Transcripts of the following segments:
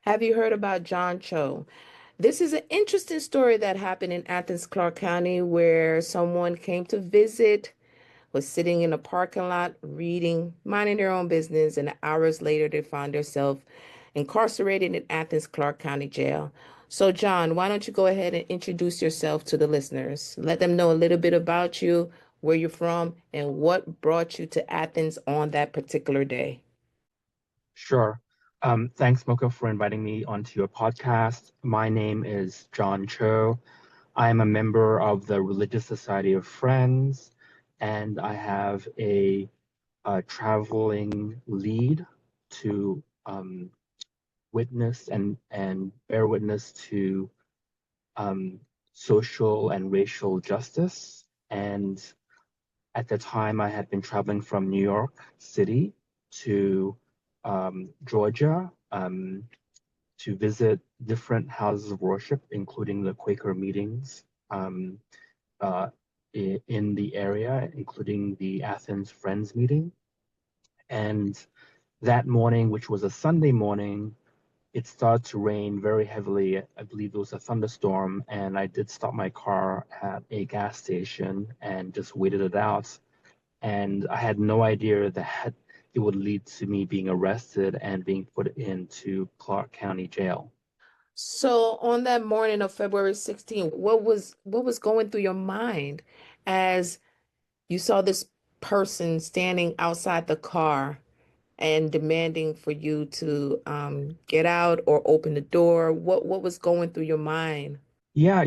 Have you heard about John Choe? This is an interesting story that happened in Athens, Clark County, where someone came to visit, was sitting in a parking lot reading, minding their own business, and hours later they found themselves incarcerated in Athens, Clark County Jail. So, John, why don't you go ahead and introduce yourself to the listeners? Let them know a little bit about you, where you're from, and what brought you to Athens on that particular day. Sure. Thanks, Mokah, for inviting me onto your podcast. My name is John Choe. I am a member of the Religious Society of Friends, and I have a traveling lead to witness and bear witness to um, social and racial justice. And at the time, I had been traveling from New York City to Georgia to visit different houses of worship, including the Quaker meetings um, uh, in the area, including the Athens Friends meeting. And that morning, which was a Sunday morning, it started to rain very heavily. I believe it was a thunderstorm, and I did stop my car at a gas station and just waited it out. And I had no idea that it would lead to me being arrested and being put into Clark County Jail. So on that morning of February 16th, what was going through your mind as you saw this person standing outside the car and demanding for you to get out or open the door? What was going through your mind? Yeah,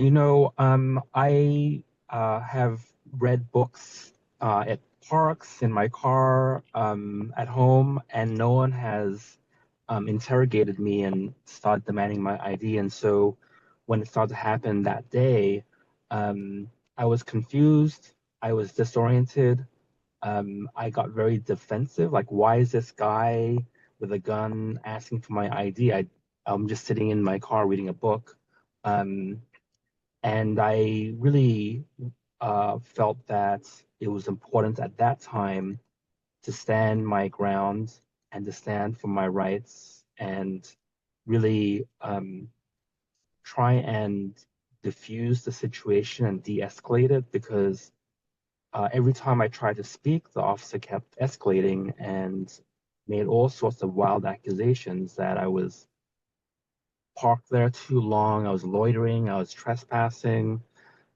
I have read books at parks, in my car, at home, and no one has interrogated me and started demanding my ID. And so when it started to happen that day, I was confused, I was disoriented, I got very defensive. Like, why is this guy with a gun asking for my ID? I'm just sitting in my car reading a book. Um, and I really felt that it was important at that time to stand my ground and to stand for my rights and really try and diffuse the situation and de-escalate it because every time I tried to speak, the officer kept escalating and made all sorts of wild accusations that I was parked there too long, I was loitering, I was trespassing,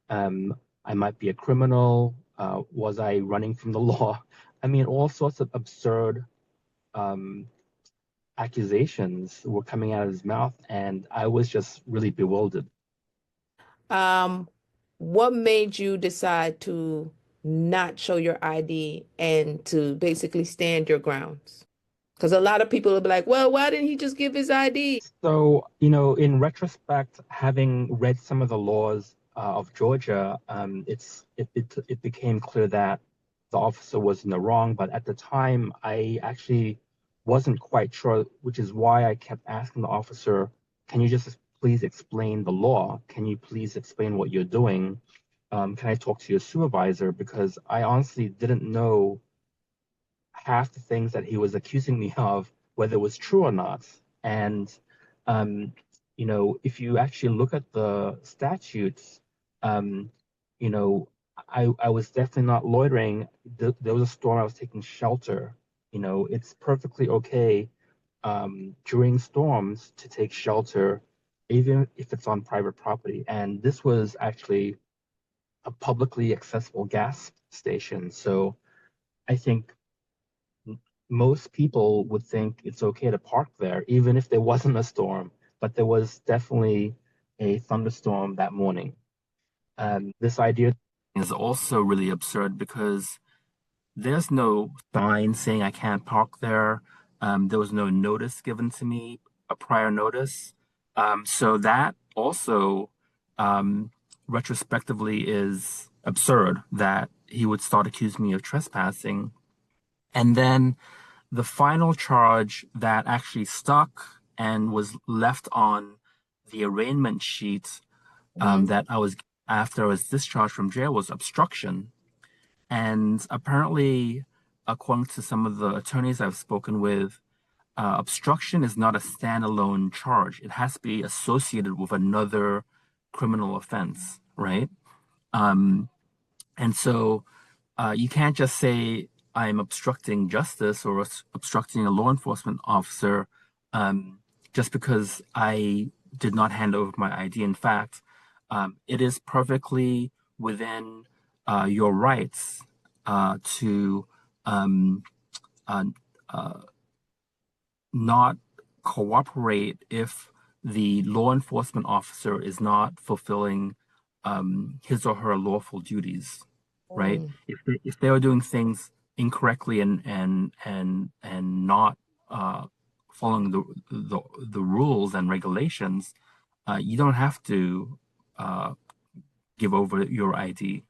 I might be a criminal. Was I running from the law? I mean, all sorts of absurd um, accusations were coming out of his mouth, and I was just really bewildered. Um, what made you decide to not show your ID and to basically stand your grounds? Because a lot of people will be like, well, why didn't he just give his ID? So, in retrospect, having read some of the laws of Georgia, it became clear that the officer was in the wrong. But at the time, I actually wasn't quite sure, which is why I kept asking the officer, "Can you just please explain the law? Can you please explain what you're doing? Can I talk to your supervisor?" Because I honestly didn't know half the things that he was accusing me of, whether it was true or not. And, um, if you actually look at the statutes, um, you know, I was definitely not loitering. There was a storm, I was taking shelter. It's perfectly okay during storms to take shelter, even if it's on private property. And this was actually a publicly accessible gas station. So I think most people would think it's okay to park there, even if there wasn't a storm. But there was definitely a thunderstorm that morning. This idea is also really absurd because there's no sign saying I can't park there. There was no notice given to me, a prior notice. So that also, um, retrospectively, is absurd that he would start accusing me of trespassing. And then the final charge that actually stuck and was left on the arraignment sheet Mhm. that I was after I was discharged from jail was obstruction. And apparently, according to some of the attorneys I've spoken with, obstruction is not a standalone charge. It has to be associated with another criminal offense, right? Um, and so you can't just say I'm obstructing justice or obstructing a law enforcement officer um, just because I did not hand over my ID. In fact, it is perfectly within your rights to um, uh, uh, not cooperate if the law enforcement officer is not fulfilling his or her lawful duties, right? Mm. If they are doing things incorrectly and not following the rules and regulations, you don't have to uh, give over your ID,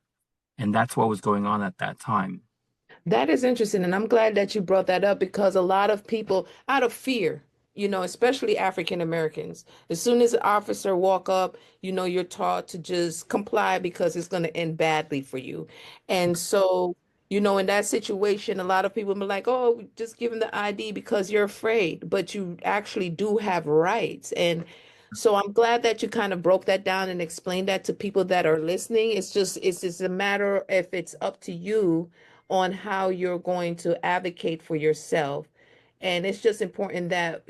and that's what was going on at that time. That is interesting, and I'm glad that you brought that up because a lot of people, out of fear, especially African Americans, as soon as an officer walk up, you're taught to just comply because it's going to end badly for you. And so, in that situation, a lot of people be like, "Oh, just give him the ID because you're afraid," but you actually do have rights. And so I'm glad that you kind of broke that down and explained that to people that are listening. It's just a matter if it's up to you on how you're going to advocate for yourself. And it's just important that,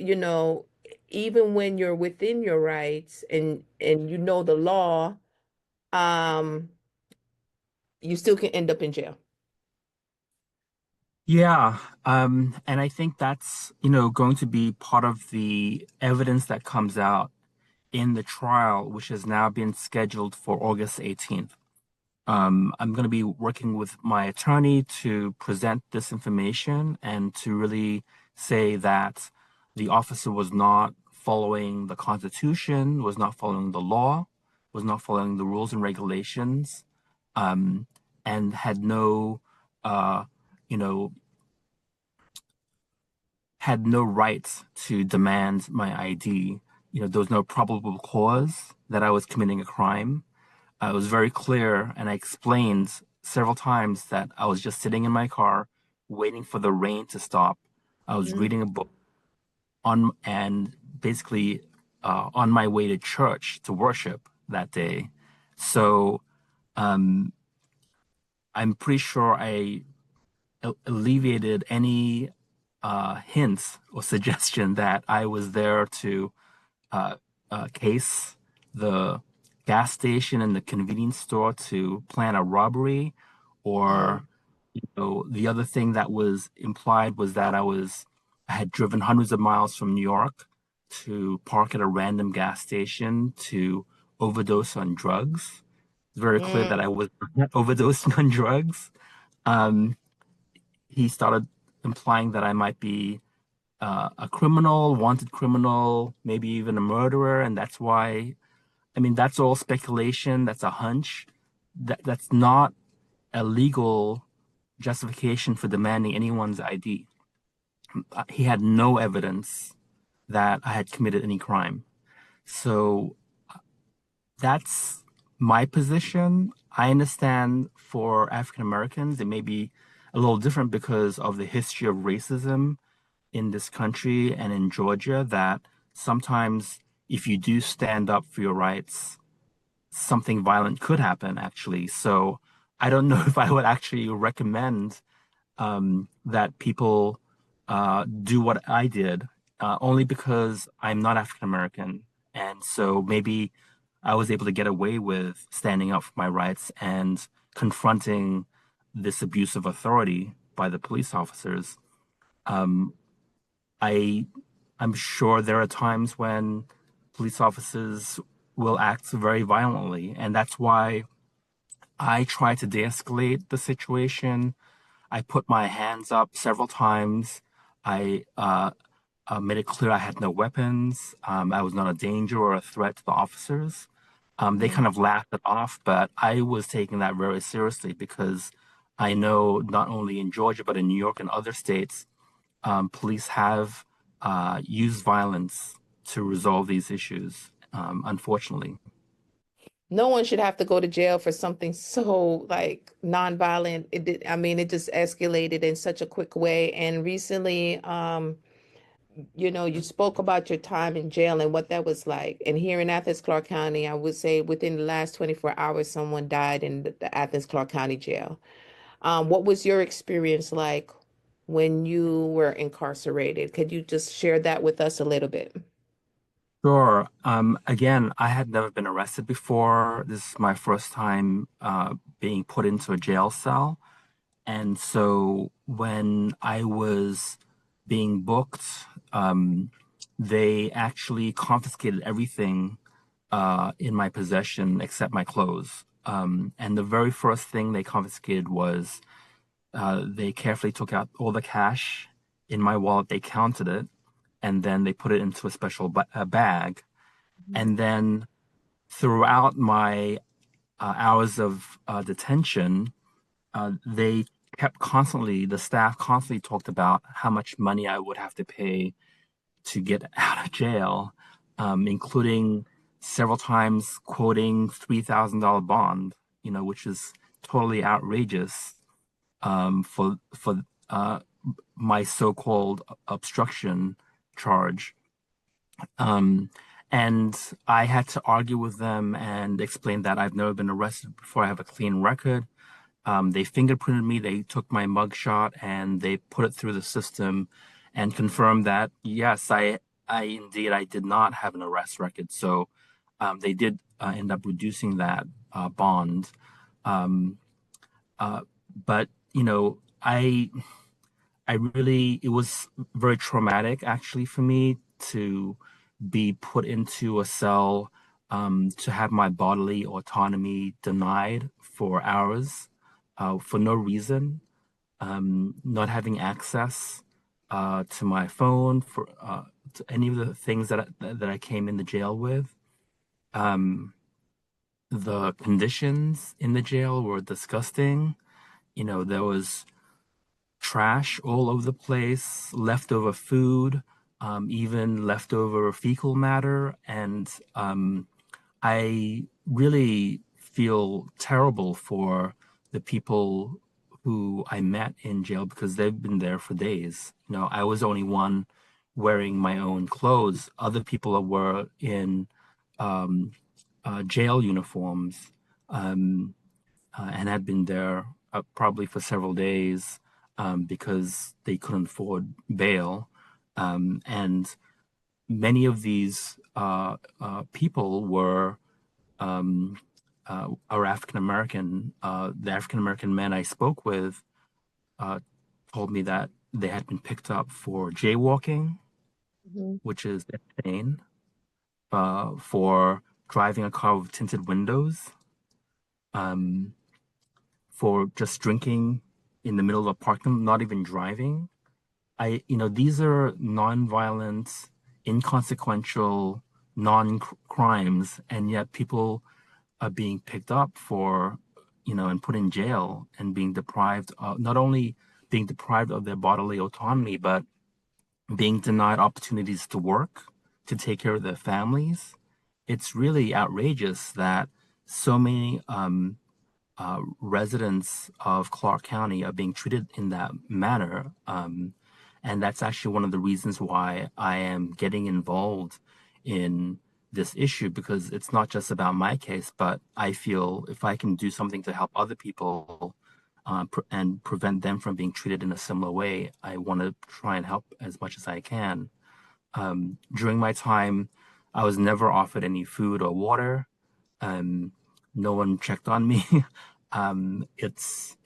even when you're within your rights and the law, um, you still can end up in jail. Yeah, and I think that's, going to be part of the evidence that comes out in the trial, which has now been scheduled for August 18th. I'm going to be working with my attorney to present this information and to really say that the officer was not following the Constitution, was not following the law, was not following the rules and regulations, um, and had no, uh, you know, had no right to demand my ID. There was no probable cause that I was committing a crime. It was very clear, and I explained several times that I was just sitting in my car waiting for the rain to stop. I was Mhm. reading a book and basically on my way to church to worship that day. So um, I'm pretty sure I alleviated any hints or suggestion that I was there to uh, case the gas station and the convenience store to plan a robbery, Mm, or the other thing that was implied was that I had driven hundreds of miles from New York to park at a random gas station to overdose on drugs. It's very clear that mm. I was not overdosing on drugs. Um, he started implying that I might be a criminal, wanted criminal, maybe even a murderer, and that's why. I mean, that's all speculation. That's a hunch. That's not a legal justification for demanding anyone's ID. He had no evidence that I had committed any crime. So that's my position. I understand for African Americans, it may be a little different because of the history of racism in this country and in Georgia, that sometimes if you do stand up for your rights, something violent could happen, actually. So I don't know if I would actually recommend that people do what I did, only because I'm not African American. And so maybe I was able to get away with standing up for my rights and confronting this abuse of authority by the police officers. Um, I I'm sure there are times when police officers will act very violently, and that's why I try to de-escalate the situation. I put my hands up several times. I made it clear I had no weapons. I was not a danger or a threat to the officers. They Mhm. kind of laughed it off, but I was taking that very seriously because I know not only in Georgia, but in New York and other states, police have used violence to resolve these issues, unfortunately. No one should have to go to jail for something so like nonviolent. I mean, it just escalated in such a quick way. And recently, You spoke about your time in jail and what that was like. And here in Athens, Clarke County, I would say within the last 24 hours, someone died in the Athens, Clarke County jail. What was your experience like when you were incarcerated? Could you just share that with us a little bit? Sure. Again, I had never been arrested before. This is my first time being put into a jail cell. And so when I was being booked, um, they actually confiscated everything in my possession except my clothes. And the very first thing they confiscated was they carefully took out all the cash in my wallet. They counted it, and then they put it into a special bag. And then throughout my hours of detention, they kept constantly, the staff constantly talked about how much money I would have to pay to get out of jail, including several times quoting $3,000 bond, which is totally outrageous for my so-called obstruction charge. Um, and I had to argue with them and explain that I've never been arrested before. I have a clean record. They fingerprinted me, they took my mugshot, and they put it through the system and confirmed that yes, I did not have an arrest record. So they did end up reducing that bond. Um, uh, but I really, it was very traumatic actually for me to be put into a cell, to have my bodily autonomy denied for hours, for no reason, not having access to my phone, to any of the things that I came in the jail with. Um, the conditions in the jail were disgusting. There was trash all over the place, leftover food, even leftover fecal matter. And I really feel terrible for the people who I met in jail because they've been there for days. I was the only one wearing my own clothes. Other people were in um, jail uniforms. Um, and had been there probably for several days because they couldn't afford bail. And many of these people um, are African American. The African American men I spoke with uh, told me that they had been picked up for jaywalking, Mhm. which is insane, for driving a car with tinted windows. Um, for just drinking in the middle of a parking lot, not even driving. These are non-violent, inconsequential, non-crimes, and yet people are being picked up for, and put in jail and being deprived of, not only being deprived of their bodily autonomy, but being denied opportunities to work, to take care of their families. It's really outrageous that so many residents of Clark County are being treated in that manner. And that's actually one of the reasons why I am getting involved in this issue because it's not just about my case, but I feel if I can do something to help other people and prevent them from being treated in a similar way, I want to try and help as much as I can. During my time, I was never offered any food or water. Um, no one checked on me. It's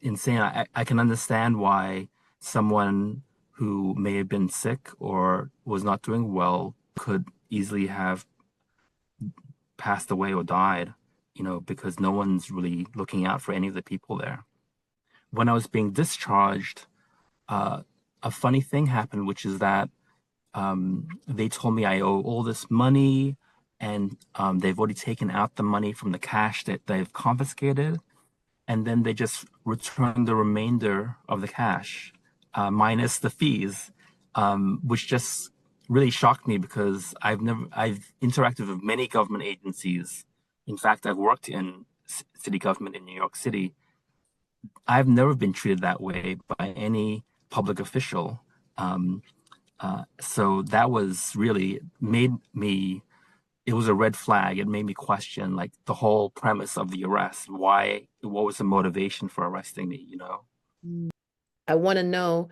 insane. I can understand why someone who may have been sick or was not doing well could easily have passed away or died, because no one's really looking out for any of the people there. When I was being discharged, uh, a funny thing happened, which is that they told me I owe all this money, and they've already taken out the money from the cash that they've confiscated, and then they just returned the remainder of the cash, minus the fees, which just really shocked me because I've interacted with many government agencies. In fact, I've worked in city government in New York City. I've never been treated that way by any public official. Um, So that was really made me, it was a red flag. It made me question like the whole premise of the arrest. Why, what was the motivation for arresting me, you know? I want to know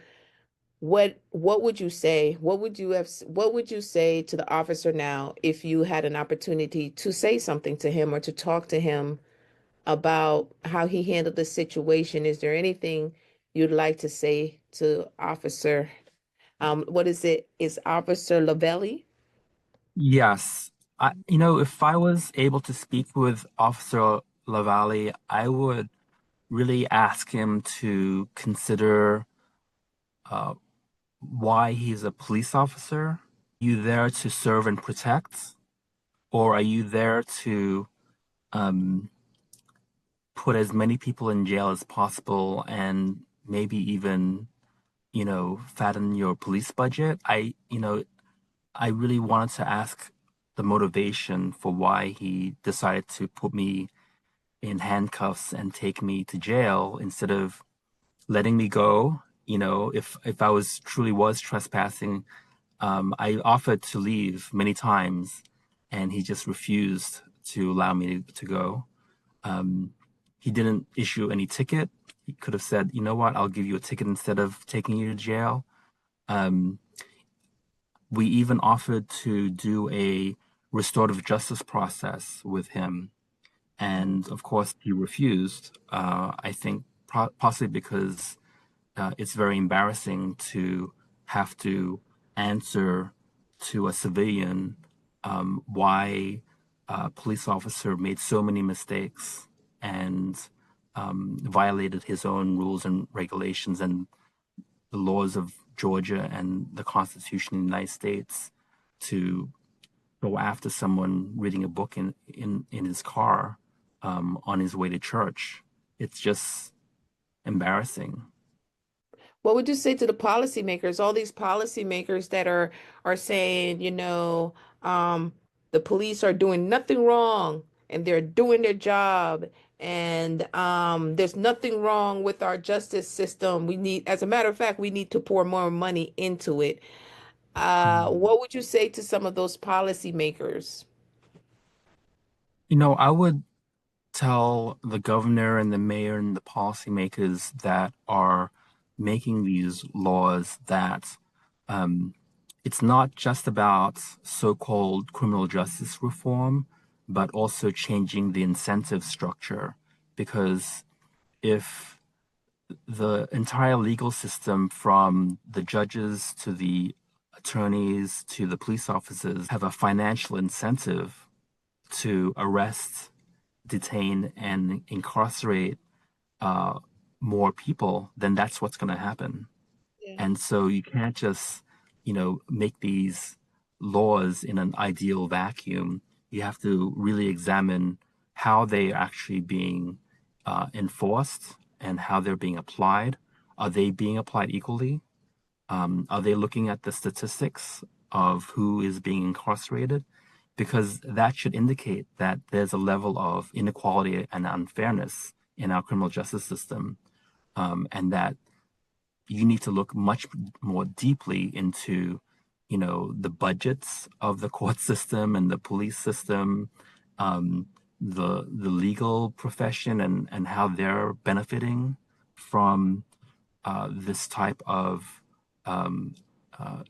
what would you say? What would you say to the officer now if you had an opportunity to say something to him or to talk to him about how he handled the situation? Is there anything you'd like to say to Officer, what is it? Is Officer Lavelli? Yes. You know, if I was able to speak with Officer Lavalle, I would really ask him to consider uh, why he's a police officer. Are you there to serve and protect, or are you there to um, put as many people in jail as possible and maybe even, you know, fatten your police budget? I really wanted to ask the motivation for why he decided to put me in handcuffs and take me to jail instead of letting me go. You know, if I was truly was trespassing, I offered to leave many times, and he just refused to allow me to go. Um, he didn't issue any ticket. He could have said, you know what, I'll give you a ticket instead of taking you to jail. Um, we even offered to do a restorative justice process with him. And of course, he refused. I think possibly because it's very embarrassing to have to answer to a civilian why a police officer made so many mistakes and violated his own rules and regulations and the laws of Georgia and the Constitution of the United States to go after someone reading a book in his car on his way to church. It's just embarrassing. What would you say to the policymakers, all these policymakers that are saying, um, the police are doing nothing wrong and they're doing their job and there's nothing wrong with our justice system. As a matter of fact, we need to pour more money into it. Mm. What would you say to some of those policymakers? You know, I would tell the governor and the mayor and the policymakers that are making these laws that um, it's not just about so-called criminal justice reform, but also changing the incentive structure. Because if the entire legal system, from the judges to the attorneys to the police officers, have a financial incentive to arrest, detain, and incarcerate uh, more people, then that's what's going to happen. Yeah. And so you can't just, you know, make these laws in an ideal vacuum. You have to really examine how they are actually being enforced and how they're being applied. Are they being applied equally? Are they looking at the statistics of who is being incarcerated? Because that should indicate that there's a level of inequality and unfairness in our criminal justice system, and that you need to look much more deeply into, you know, the budgets of the court system and the police system, um, the legal profession, and how they're benefiting from this type of um, uh,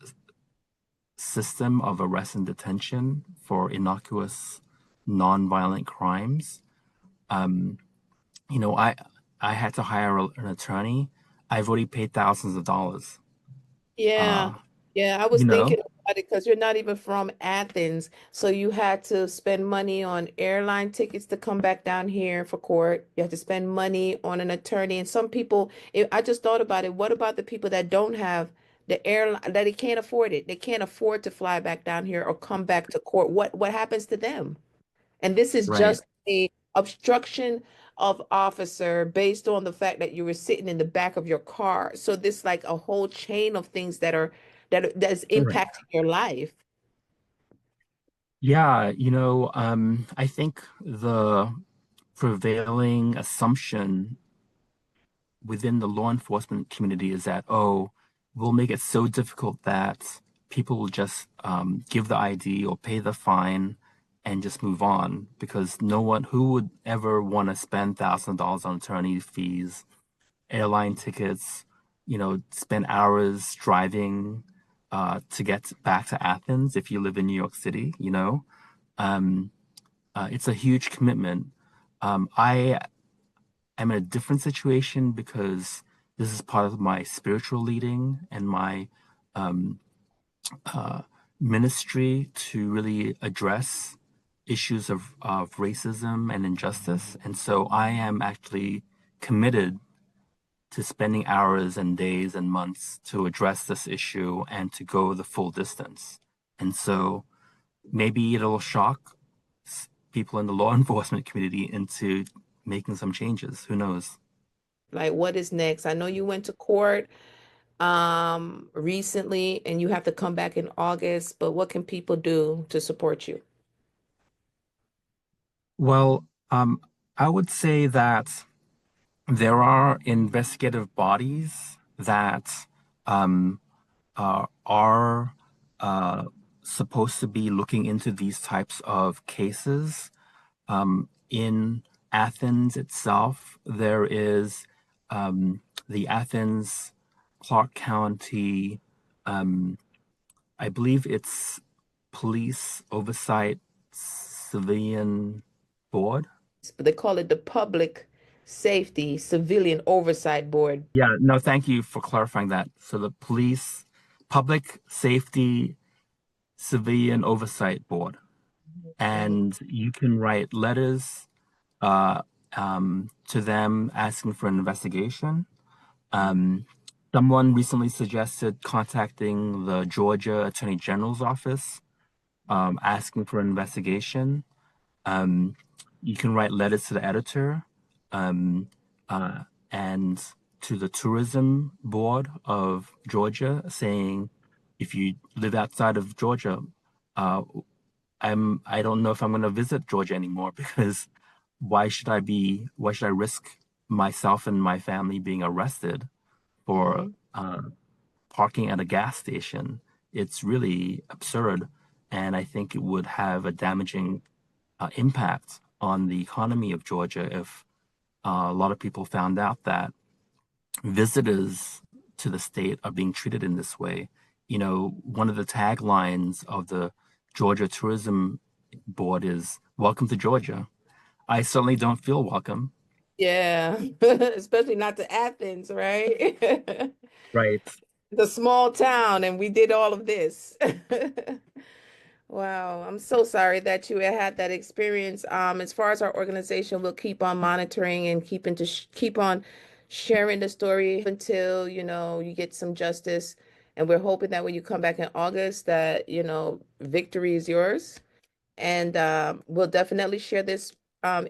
system of arrest and detention for innocuous, nonviolent crimes. Um, you know, I had to hire an attorney. I've already paid thousands of dollars. Yeah, Uh, yeah, I was you know, thinking about it because you're not even from Athens, so you had to spend money on airline tickets to come back down here for court. You have to spend money on an attorney, and some people, I just thought about it. What about the people that don't have the airline, that they can't afford it? They can't afford to fly back down here or come back to court. What happens to them? And this is right? just a obstruction of officer based on the fact that you were sitting in the back of your car. So this like a whole chain of things that's Right. impacting your life. Yeah, you know, I think the prevailing assumption within the law enforcement community is that, oh, we'll make it so difficult that people will just give the ID or pay the fine and just move on because no one who would ever want to spend $1,000 on attorney fees, airline tickets, spend hours driving to get back to Athens if you live in New York City. Um, it's a huge commitment. I am in a different situation because this is part of my spiritual leading and my um, uh, ministry to really address issues of racism and injustice. And so I am actually committed to spending hours and days and months to address this issue and to go the full distance. And so maybe it'll shock people in the law enforcement community into making some changes. Who knows? Like, what is next? I know you went to court recently and you have to come back in August, but what can people do to support you? Well, I would say that there are investigative bodies that um, are supposed to be looking into these types of cases. In Athens itself, there is the Athens Clark County, um, I believe it's Police Oversight Civilian Board. They call it the Public Safety Civilian Oversight Board. Yeah, no, thank you for clarifying that. So the Public Safety Civilian Oversight Board, Mhm. and you can write letters uh, to them asking for an investigation. Um, Someone recently suggested contacting the Georgia Attorney General's office, asking for an investigation. Um, you can write letters to the editor um, uh, and to the tourism board of Georgia saying, if you live outside of Georgia, uh, I don't know if I'm going to visit Georgia anymore because why should I risk myself and my family being arrested for Mhm. parking at a gas station? It's really absurd, and I think it would have a damaging impact on the economy of Georgia if a lot of people found out that visitors to the state are being treated in this way. One of the taglines of the Georgia Tourism Board is "Welcome to Georgia." I certainly don't feel welcome. Yeah, especially not to Athens, right? Right. The small town, and we did all of this. Wow, I'm so sorry that you had that experience. As far as our organization, we'll keep on monitoring and keep on sharing the story until, you get some justice. And we're hoping that when you come back in August that, victory is yours. And we'll definitely share this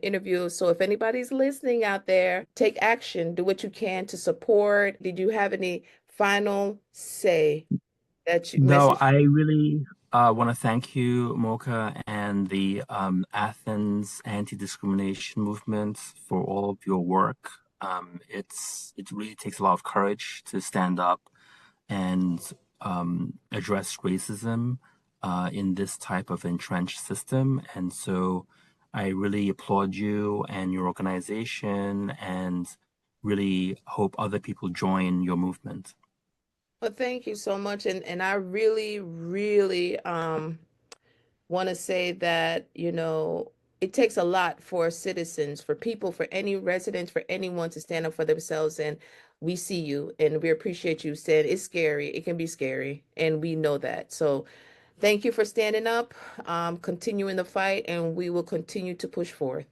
interview. So if anybody's listening out there, take action, do what you can to support. Did you have any final say that you No, message? I really want to thank you, Mokah, and the Athens Anti-Discrimination movement for all of your work. It really takes a lot of courage to stand up and address racism in this type of entrenched system. And so I really applaud you and your organization and really hope other people join your movement. Well, thank you so much. And I really, really want to say that, it takes a lot for citizens, for people, for any residents, for anyone to stand up for themselves. And we see you and we appreciate you saying it's scary. It can be scary. And we know that. So thank you for standing up, continuing the fight, and we will continue to push forth.